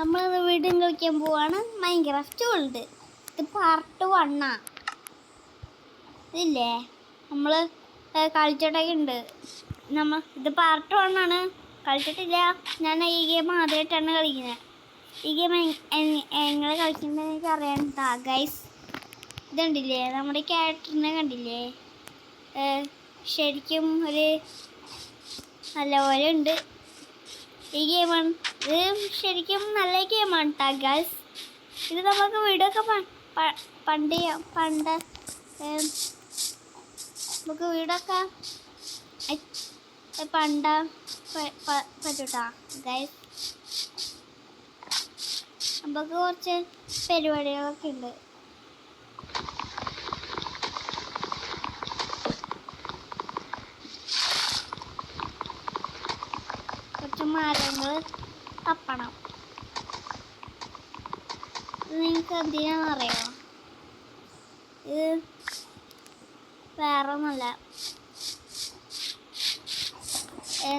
നമ്മൾ വീണ്ടും കളിക്കാൻ പോവാണ് മൈൻക്രാഫ്റ്റ് വേൾഡ്. ഇത് പാർട്ട് 1 ഇതില്ലേ നമ്മൾ കളിച്ചിട്ടൊക്കെ ഉണ്ട്. ഇത് പാർട്ട് 1 ആണ്. കളിച്ചിട്ടില്ല. ഞാൻ ഈ ഗെയിം ആദ്യമായിട്ടാണ് കളിക്കുന്നത്. ഈ ഗെയിം എങ്ങനെ കളിക്കുന്നത് എനിക്ക് അറിയാണ്ടാ ഗൈസ്. ഇതുണ്ടില്ലേ നമ്മുടെ ക്യാരക്ടറിനെ കണ്ടില്ലേ, ശരിക്കും ഒരു നല്ലപോലെ ഉണ്ട്. ഈ ഗെയിമാണ് ഇത്. ശരിക്കും നല്ല ഗെയിമാണ് കേട്ടോ ഗൈസ്. ഇത് നമുക്ക് വീഡിയോ ഒക്കെ പണ്ട് നമുക്ക് വീടൊക്കെ പറ്റൂട്ടാ ഗൈസ്. നമുക്ക് കുറച്ച് പരിപാടികളൊക്കെ ഉണ്ട്. കുറച്ച് മരങ്ങൾ തപ്പണം. ഇത് നിങ്ങൾക്ക് എന്തിനാണെന്നറിയോ? ഇത് വേറെ ഒന്നുമല്ല.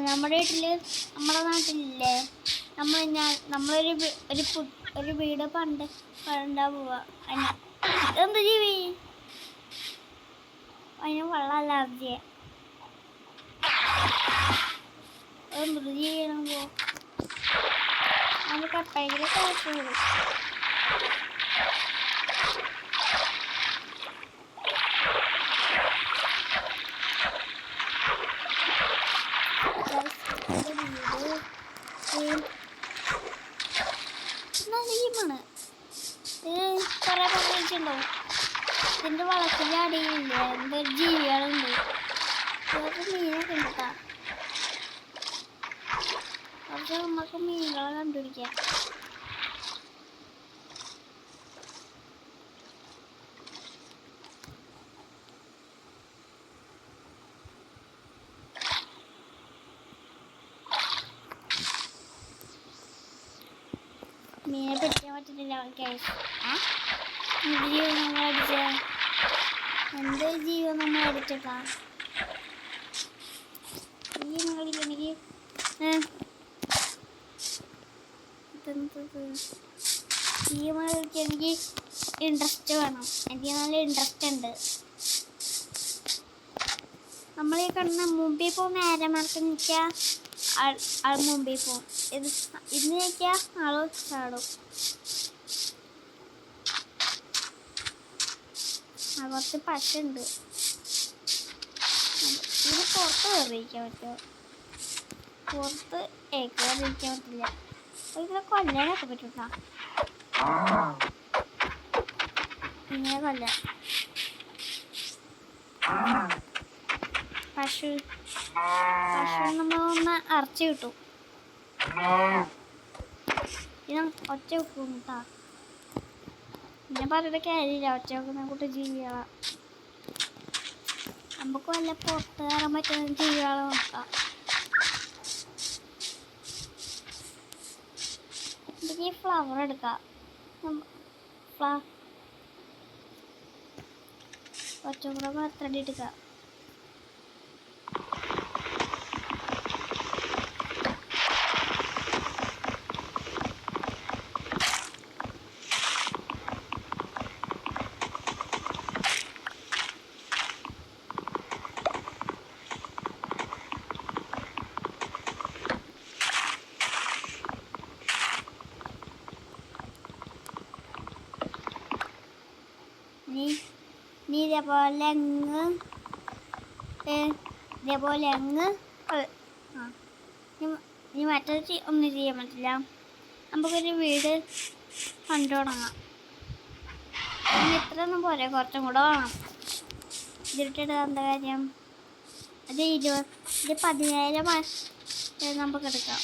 നമ്മുടെ നമ്മുടെ നാട്ടിലില്ലേ, നമ്മളൊരു വീട് പണ്ടാ പോവാ. എന്ത് ജീവി അതിന് വെള്ളം അലർജിയ. മൃഗജീവിയാണ് പോ. നമുക്ക് എപ്പോഴെങ്കിലും കുഴപ്പം വരും. ഗെയിമാണ് ഇത്. കുറെ പറഞ്ഞിട്ടുണ്ടാവും. ഇതിൻ്റെ വളത്തിൻ്റെ അടിയിലില്ലേ എന്തൊരു ജീവികളുണ്ട്. ഇതൊക്കെ മീനൊക്കെ ഉണ്ട് കേട്ടോ. പക്ഷെ നമുക്ക് മീനുകളെ കണ്ടുപിടിക്കാം. മീനെ പിടിക്കാൻ പറ്റുന്നില്ല ഗൈസ്. ജീവൻ നമ്മൾ അടിച്ച എന്ത് ജീവൻ നമ്മൾ അടിച്ചിട്ടാ ഈ കളിക്കണെങ്കിൽ എനിക്ക് ഇൻട്രസ്റ്റ് വേണം. എനിക്ക് നല്ല ഇൻട്രസ്റ്റ് ഉണ്ട്. നമ്മൾ ഈ കണ്ണ മുമ്പിൽ പോകുന്ന നേരെ മറച്ച് നിൽക്കുക, ആൾ മുമ്പിൽ പോകും. ഇത് നിൽക്കുക, ആള് ചാടും. കുറച്ച് പശുണ്ട്. ഇത് പുറത്ത് കയറിയിരിക്കാൻ പറ്റുമോ? പുറത്ത് കയറിയിരിക്കാൻ പറ്റില്ല. ഇതിനെ കൊല്ലാനൊക്കെ പറ്റൂട്ടാ. ഇങ്ങനെ കൊല്ലാം. പശു നമ്മൾ ഒന്ന് അരച്ച് കിട്ടും. ഇത് ഒച്ച വെക്കും കേട്ടാ. പിന്നെ പറഞ്ഞിട്ട് കാര്യമില്ല. ഒച്ച വെക്കുന്ന കൂട്ട് ജീവികളാ. നമുക്ക് വല്ല പുറത്ത് കയറാൻ പറ്റുന്ന ജീവികളെ നോക്കാം. ഈ ഫ്ലവർ എടുക്കാം. ഒറ്റക്കൂടെ പത്രടി എടുക്കാം. നീ ഇതേപോലെ അങ്ങ് നീ മറ്റൊരു ഒന്നും ചെയ്യാൻ പറ്റില്ല. നമുക്കൊരു വീട് കണ്ടു തുടങ്ങാം. ഇത്രയൊന്നും പോരെ, കുറച്ചും കൂടെ വേണം. ഇതിട്ടിട്ട് എന്താ കാര്യം? അത് 10,000 നമുക്ക് എടുക്കാം.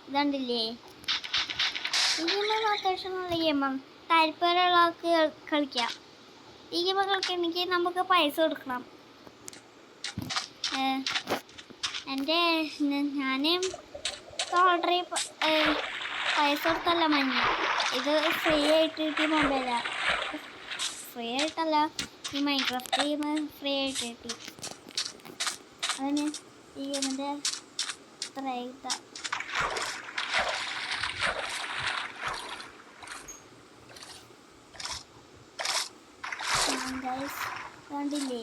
ഇതുണ്ടില്ലേ, ഈ ഗെയിം അത്യാവശ്യം നല്ല ഗെയിമാണ്. താല്പര്യമുള്ള ആൾക്ക് കളിക്കാം. ഈ ഗെയിം കളിക്കണമെങ്കിൽ നമുക്ക് പൈസ കൊടുക്കണം. ഞാൻ ഓൾറെഡി പൈസ കൊടുത്തല്ല മഞ്ഞ. ഇത് ഫ്രീ ആയിട്ട് കിട്ടിയ മൊബൈലാണ്. ഫ്രീ ആയിട്ടല്ല, ഈ മൈൻക്രാഫ്റ്റ് ഗെയിം ഫ്രീ ആയിട്ട് കിട്ടി. അതിന് ഈ ഗെയിമിൻ്റെ ഇത്ര ഗൈസ് കണ്ടില്ലേ,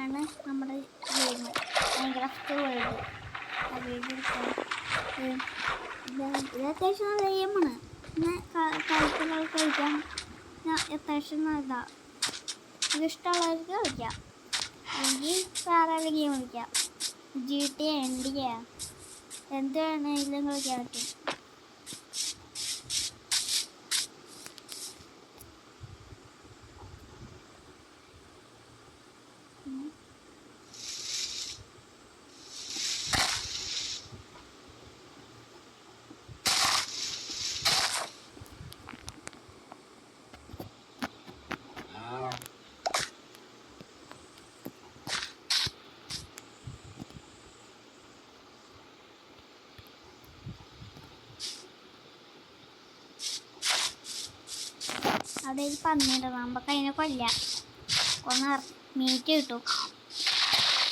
ആണ് നമ്മുടെ ഗെയിം മൈൻക്രാഫ്റ്റ് വേൾഡ്. ഇത് അത്യാവശ്യം നല്ല ഗെയിമാണ്. പിന്നെ കളിക്കാം. അത്യാവശ്യം നല്ലതാ. ഇതിഷ്ടമുള്ളവർക്ക് കളിക്കാം, അല്ലെങ്കിൽ വേറെ ഗെയിം കളിക്കാം. GTA NDA എന്ത് വേണമെങ്കിലും കളിക്കാൻ പറ്റും. അവിടെ ഒരു പന്നിയുണ്ട്, നമുക്ക് അതിനെ കൊല്ലാം. ഒന്ന് മീറ്റ് കിട്ടും.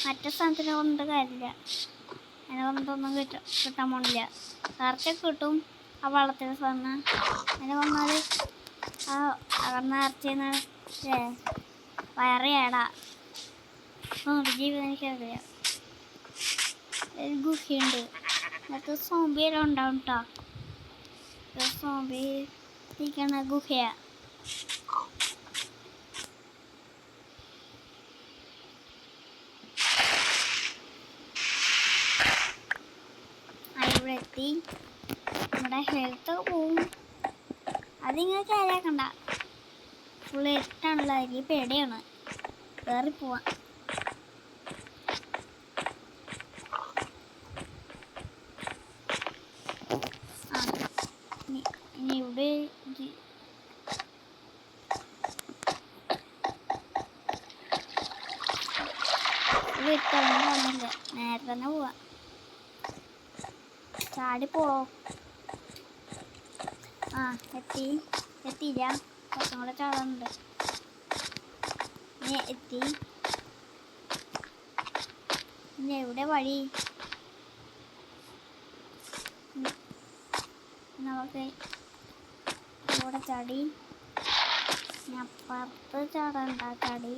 മറ്റേ സ്ഥലത്തിന് കൊണ്ട് കാര്യമില്ല, അതിനെ കൊണ്ടൊന്നും കിട്ടാൻ പോണില്ല. കറച്ചൊക്കെ കിട്ടും ആ വള്ളത്തിൻ്റെ സാധനം. അതിനെ കൊന്നാൽ ആ അകർന്ന ഇറച്ചിന്ന് വയറ് കേടാ. ജീവിതം എനിക്കറിയാം. ഒരു ഗുഹയുണ്ട്, അത് സോംബിയെല്ലാം ഉണ്ടാവും കേട്ടോ. സോംബി ഇരിക്കണ ഗുഹയാ. ഇവിടെ എത്തി. നമ്മുടെ ഹെൽത്ത് പോവും. അതിങ്ങനെ കാര്യാക്കണ്ട. ഫുള്ള് ഇരുട്ടാണല്ലോ, എനിക്ക് പേടിയാണ്. കയറി പോവാം. ഇനി ഇവിടെ വിട്ടൊന്നും നേരെ തന്നെ പോവാ. ചാടി പോവോ? എത്തിയില്ല. കുറച്ചും കൂടെ ചാടാനുണ്ട്. എത്തി. ഇനി എവിടെ വഴി? നമുക്ക് ഇവിടെ ചാടി, അപ്പുറത്ത് ചാടണ്ട. ചാടി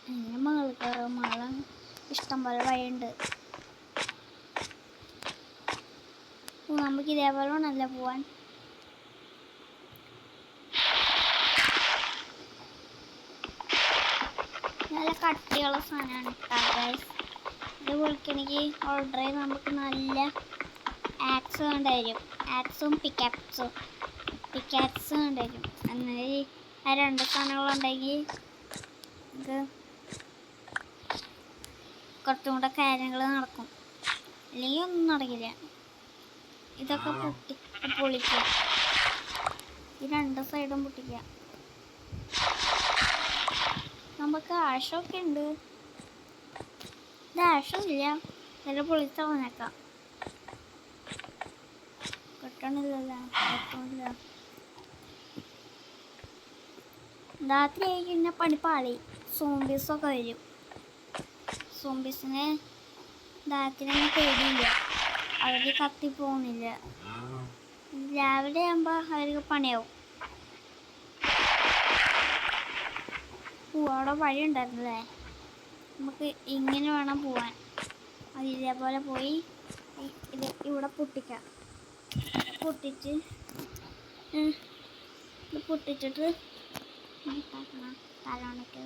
അങ്ങനെ മകൾ കയറും. മകള ഇഷ്ടം പോലെ വഴിയുണ്ട്. നമുക്ക് ഇതേപോലെ വേണമല്ലോ പോവാൻ. നല്ല കട്ടിയുള്ള സാധനമാണ് ഗൈസ്. ഇത് വിളിക്കണമെങ്കിൽ ഓർഡർ ചെയ്ത് നമുക്ക് നല്ല ആക്സ് വേണ്ടിവരും. ആക്സും പിക്കാക്സും വേണ്ടിവരും. എന്നാൽ ആ രണ്ട് സാധനങ്ങളുണ്ടെങ്കിൽ നമുക്ക് കുറച്ചും കൂടെ കാര്യങ്ങൾ നടക്കും. അല്ലെങ്കിൽ ഒന്നും നടക്കില്ല. ഇതൊക്കെ പൊളിക്കുക. ഈ രണ്ട് സൈഡും പൊട്ടിക്കുക. നമുക്ക് ആശമൊക്കെ ഉണ്ട്. ഇത് ആശമില്ല, ചില പൊളിച്ച വന്നേക്കാം. കിട്ടണില്ലല്ലോ. രാത്രി ആയി കഴിഞ്ഞാൽ പണിപ്പാളി. സോംബീസൊക്കെ വരും. സോംബീസിനെ രാത്രിയൊന്നും പേടിയില്ല, അവർ കത്തിപ്പോണില്ല. രാവിലെ ആകുമ്പോൾ അവർക്ക് പണിയാവും. അവിടെ വഴി ഉണ്ടായിരുന്നല്ലേ, നമുക്ക് ഇങ്ങനെ വേണം പോവാൻ. അത് ഇതേപോലെ പോയി ഇവിടെ പൊട്ടിക്കാം. പൊട്ടിച്ചിട്ട് തലോണയ്ക്ക്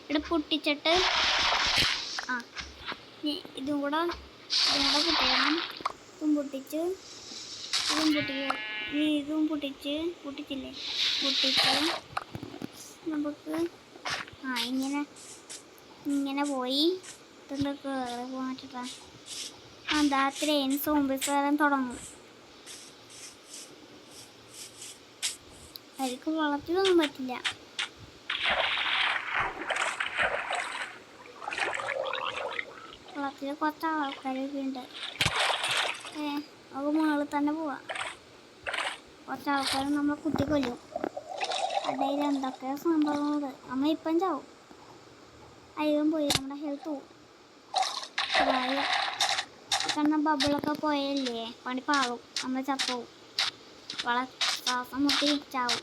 ഇവിടെ പൊട്ടിച്ചിട്ട് ഇതും കൂടെ പൊട്ടിക്കണം. ഇതും പൊട്ടിച്ച് പൊട്ടിച്ചില്ലേ, പൊട്ടിച്ച് നമുക്ക് ഇങ്ങനെ പോയി പോകാൻ. രാത്രി സോംബീസ് വരാൻ തുടങ്ങും. അവർക്ക് വളർത്തിയൊന്നും പറ്റില്ല. വളർത്തിയ കുറച്ച് ആൾക്കാരൊക്കെ ഉണ്ട്. അത് മുകളിൽ തന്നെ പോവാം. കുറച്ച് ആൾക്കാർ നമ്മളെ കുത്തിക്കൊല്ലും. ഇടയിൽ എന്തൊക്കെ സംഭവങ്ങളുണ്ട്. നമ്മളിപ്പം ചാവും. അയ്യം പോയി, നമ്മുടെ ഹെൽത്ത് പോവും. കാരണം ബബിളൊക്കെ പോയല്ലേ, പണി പാളും, നമ്മൾ ചത്തവും. ശ്വാസം മുട്ടി ചാവും.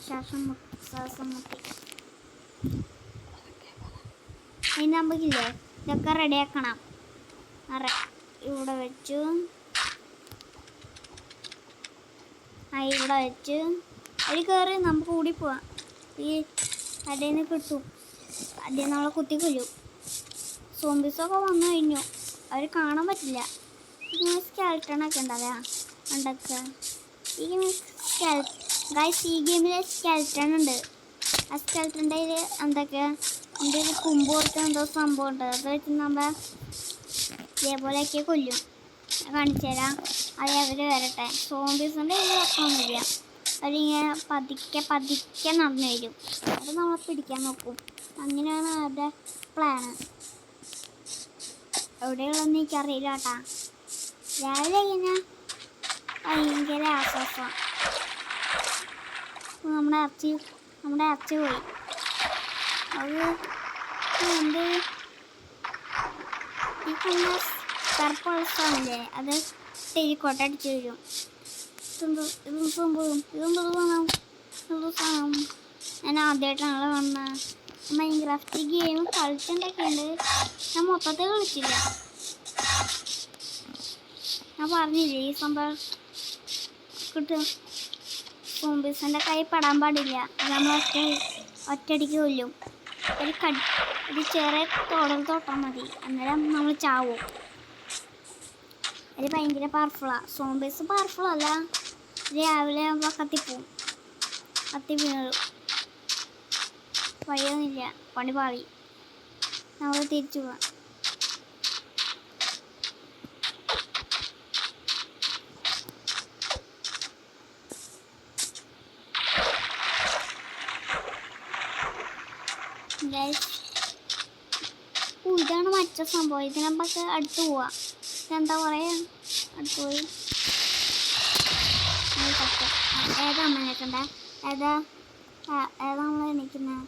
ശ്വാസം മുട്ടി. അതിന് നമുക്കില്ലേ ഇതൊക്കെ റെഡിയാക്കണം. ഇവിടെ വെച്ചു, ഇവിടെ വെച്ച് അതിൽ കയറി നമുക്ക് കൂടി പോവാം. ഈ അടയിൽ നിന്ന് കിട്ടും. അടയിൽ നമ്മളെ കുത്തിക്കൊല്ലും. സോംബീസൊക്കെ വന്നു കഴിഞ്ഞു. അവർ കാണാൻ പറ്റില്ല. ഇങ്ങനെ സ്കെൽട്ടണൊക്കെ ഉണ്ടാവുക ഉണ്ടൊക്കെ. ഈ ഗെയിമിൽ സ്കെൽട്ടൺ ഉണ്ട്. ആ സ്കെൽട്ടൻ്റെ എന്തൊക്കെ എൻ്റെ ഒരു കുമ്പ് കൊടുത്ത എന്തോ സംഭവം ഉണ്ട്. അത് വെച്ച് നമ്മൾ ഇതേപോലെയൊക്കെ കൊല്ലും. കാണിച്ചു തരാം. അത് അവർ വരട്ടെ. സോംബീസിൻ്റെ ഇതിൽ വെക്കണമെന്നില്ല. അവരിങ്ങനെ പതുക്കെ നടന്നു വരും. അത് നമ്മളെ പിടിക്കാൻ നോക്കും. അങ്ങനെയാണ് അവരുടെ പ്ലാന്. എവിടെയുള്ളതെന്ന് എനിക്കറിയില്ല കേട്ടാ. രാവിലെ കഴിഞ്ഞാൽ ഭയങ്കര ആശ്വാസം. നമ്മുടെ ഇറച്ചി പോയി. അത് എന്ത് ഈ കണ്ണ കറുപ്പുള്ള സാധനമില്ലേ, അത് ടെലിക്കോട്ട അടിച്ചു വരും. ഇതൊന്നും സംഭവം ഞാൻ ആദ്യമായിട്ടാണ് കാണുന്നത്. മൈൻക്രാഫ്റ്റ് ഗെയിം കളിച്ചിട്ടൊക്കെയുണ്ട്. ഞാൻ മൊത്തത്തിൽ കളിച്ചില്ല. ഞാൻ പറഞ്ഞില്ലേ ഈ സംഭവം കിട്ടും. സോംബീസിൻ്റെ കൈ പെടാൻ പാടില്ല. നമ്മൾ ഒറ്റയടിക്ക് കൊല്ലും. ഒരു ചെറിയ തൊട്ടാൽ മതി, അന്നേരം നമ്മൾ ചാവും. അത് ഭയങ്കര പവർഫുള്ളാണ്. സോംബീസ് പവർഫുള്ളല്ല. രാവിലെ ആകുമ്പോൾ കത്തി വീണു. വഴിയൊന്നുമില്ല, പണി പാളി. നമ്മൾ തിരിച്ചു പോവാം. ഇതാണ് മറ്റേ സംഭവം. ഇത് നമുക്ക് അടുത്ത് പോവാം. ഇതെന്താ പറയാ, അടുത്ത് പോയി ഏതാ അമ്മേക്കണ്ട, ഏതാ നമ്മൾ എണീക്കുന്നത്.